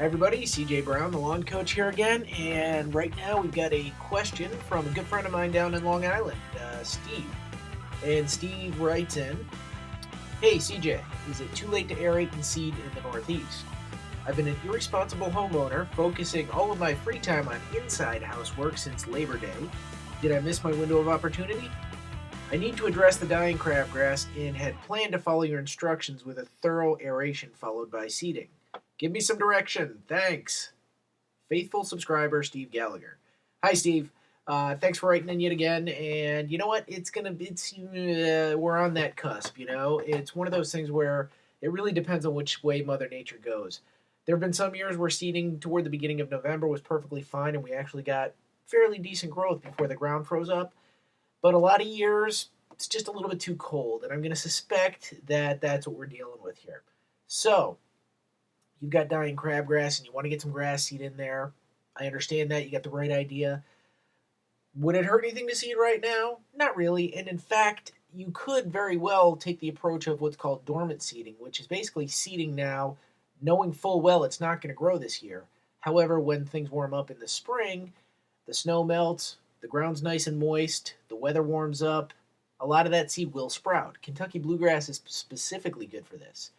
Hi everybody, CJ Brown, the lawn coach here again, and right now we've got a question from a good friend of mine down in Long Island, Steve. And Steve writes in, "Hey CJ, is it too late to aerate and seed in the Northeast? I've been an irresponsible homeowner, focusing all of my free time on inside housework since Labor Day. Did I miss my window of opportunity? I need to address the dying crabgrass and had planned to follow your instructions with a thorough aeration followed by seeding. Give me some direction. Thanks." Faithful subscriber, Steve Gallagher. Hi, Steve. Thanks for writing in yet again. And you know what? We're on that cusp. It's one of those things where it really depends on which way Mother Nature goes. There have been some years where seeding toward the beginning of November was perfectly fine, and we actually got fairly decent growth before the ground froze up. But a lot of years, it's just a little bit too cold, and I'm going to suspect that that's what we're dealing with here. So, you've got dying crabgrass and you want to get some grass seed in there. I understand that. You got the right idea. Would it hurt anything to seed right now? Not really. And in fact, you could very well take the approach of what's called dormant seeding, which is basically seeding now, knowing full well it's not going to grow this year. However, when things warm up in the spring, the snow melts, the ground's nice and moist, the weather warms up, a lot of that seed will sprout. Kentucky bluegrass is specifically good for this.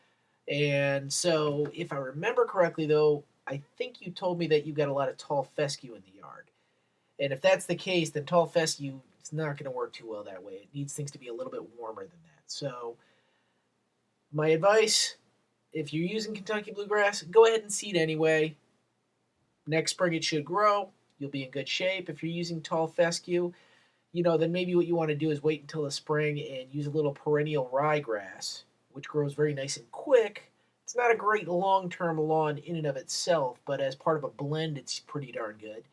And so, if I remember correctly, though, I think you told me that you've got a lot of tall fescue in the yard. And if that's the case, then tall fescue is not going to work too well that way. It needs things to be a little bit warmer than that. So, my advice, if you're using Kentucky bluegrass, go ahead and seed anyway. Next spring it should grow. You'll be in good shape. If you're using tall fescue, then maybe what you want to do is wait until the spring and use a little perennial ryegrass, which grows very nice and quick. It's not a great long-term lawn in and of itself, but as part of a blend, it's pretty darn good.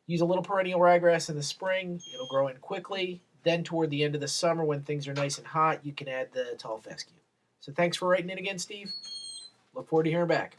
Use a little perennial ryegrass in the spring. It'll grow in quickly. Then toward the end of the summer, when things are nice and hot, you can add the tall fescue. So thanks for writing in again, Steve. Look forward to hearing back.